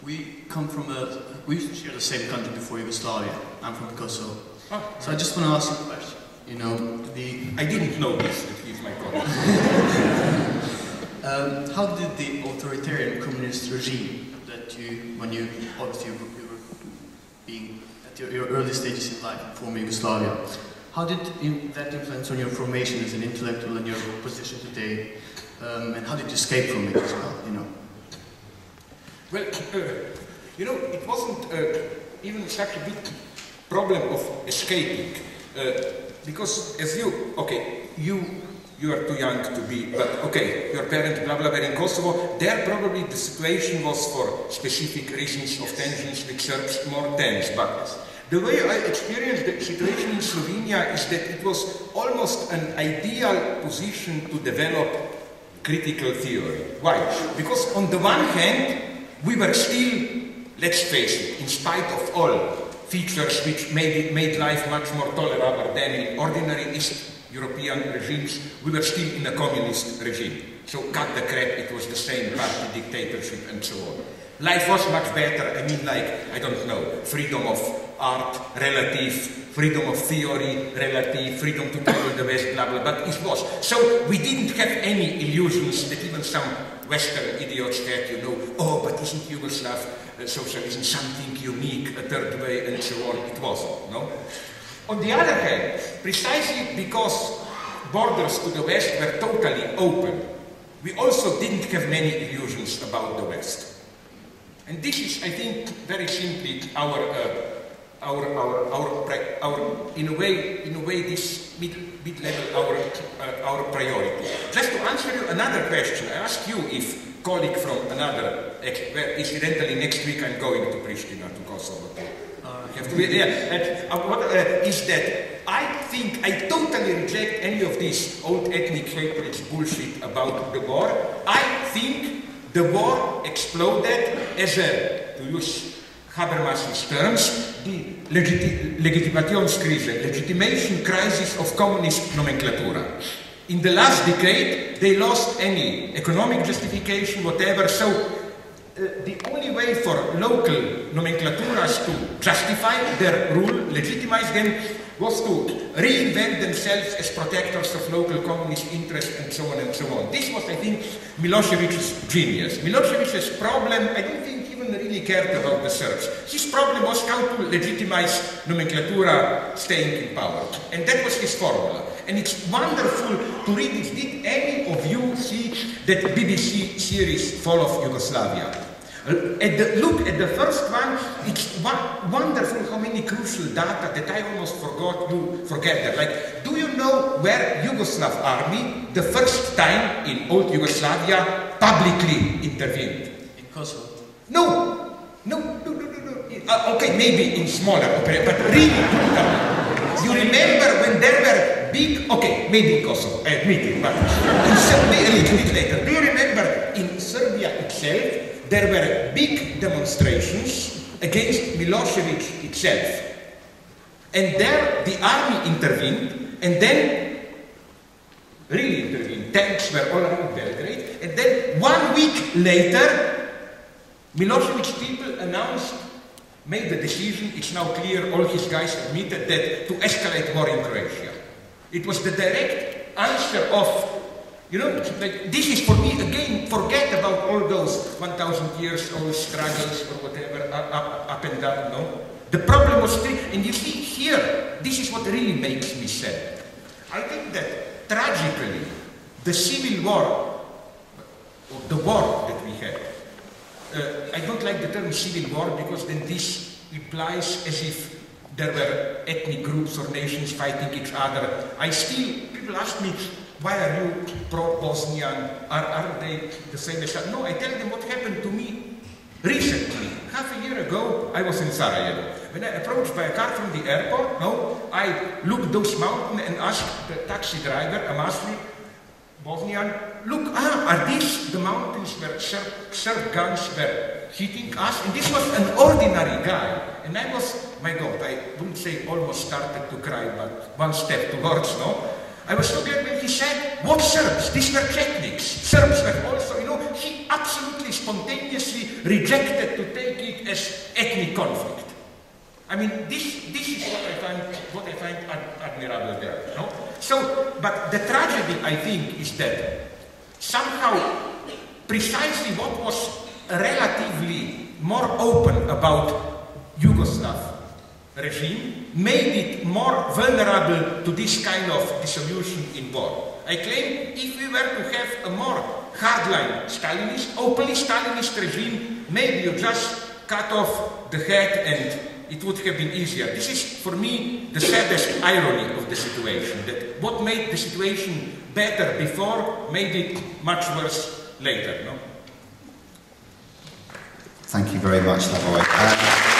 We come from we share the same country before Yugoslavia. I'm from Kosovo. Oh. So I just want to ask you a question. You know, I didn't know this, that he's my colleague. How did the authoritarian communist regime that when you obviously you were being at your early stages in life in former Yugoslavia, how did that influence on your formation as an intellectual and your position today? And how did you escape from it as well, you know? Well, you know, it wasn't even such a big problem of escaping, because as you are too young to be, but okay, your parents, blah, blah, were in Kosovo, there probably the situation was for specific reasons of tensions with Serbs more tense, but the way I experienced the situation in Slovenia is that it was almost an ideal position to develop critical theory. Why? Because on the one hand, we were still, let's face it, in spite of all features which made life much more tolerable than in ordinary East European regimes, we were still in a communist regime. So cut the crap, it was the same party dictatorship and so on. Life was much better, I mean, like, I don't know, freedom of art, relative, freedom of theory, relative, freedom to travel the West, blah, blah, but it was. So we didn't have any illusions that even some Western idiots had, you know, oh, but isn't Yugoslav socialism something unique, a third way, and so on. It wasn't, no? On the other hand, precisely because borders to the West were totally open, we also didn't have many illusions about the West. And this is, I think, very simply in a way, this mid-level, our priority. Just to answer you another question, I ask you if colleague from another, incidentally next week I'm going to Pristina, to Kosovo. Have to be, is that I think I totally reject any of this old ethnic hatred bullshit about the war. I think the war exploded as a, to use Habermas's terms, the legitimation crisis of communist nomenclatura. In the last decade, they lost any economic justification, whatever, so the only way for local nomenclaturas to justify their rule, legitimize them, was to reinvent themselves as protectors of local communist interests and so on and so on. This was, I think, Milosevic's genius. Milosevic's problem, I don't think he even really cared about the Serbs. His problem was how to legitimize nomenclatura staying in power. And that was his formula. And it's wonderful to read it. Did any of you see that BBC series, Fall of Yugoslavia? Look at the first one, it's wonderful how many crucial data that I almost forgot you forget that. Like, do you know where Yugoslav army, the first time in old Yugoslavia, publicly intervened? In Kosovo? No. Okay, maybe in smaller operations, but really, you remember when there were big, okay, maybe in Kosovo, I admit it, but in Serbia a little bit later. Do you remember in Serbia itself, there were big demonstrations against Milosevic itself. And there the army intervened, and then really intervened. Tanks were all around Belgrade. And then 1 week later, Milosevic's people made the decision, it's now clear, all his guys admitted that, to escalate war in Croatia. It was the direct answer of, you know, like, this is for me, again, forget about all those 1,000 years old struggles or whatever, up and down, no? The problem was still, and you see here, this is what really makes me sad. I think that, tragically, the civil war, or the war that we had, I don't like the term civil war because then this implies as if there were ethnic groups or nations fighting each other. People ask me, why are you pro-Bosnian? Aren't they the same as us? No, I tell them what happened to me recently. Half a year ago, I was in Sarajevo. When I approached by a car from the airport, I looked those mountains and asked the taxi driver, a Muslim, Bosnian, look, are these the mountains where Serb guns were hitting us? And this was an ordinary guy. And I was, my God, I wouldn't say almost started to cry, but one step towards, no? I was so glad when he said, what Serbs? These were Chetniks. Serbs were also, you know, he absolutely spontaneously rejected to take it as ethnic conflict. I mean, this is what I find admirable there. No? So, but the tragedy, I think, is that somehow precisely what was relatively more open about Yugoslav regime made it more vulnerable to this kind of dissolution in war. I claim if we were to have a more hardline Stalinist, openly Stalinist regime, maybe you just cut off the head and it would have been easier. This is, for me, the saddest irony of the situation, that what made the situation better before made it much worse later. No? Thank you very much, Slavoj.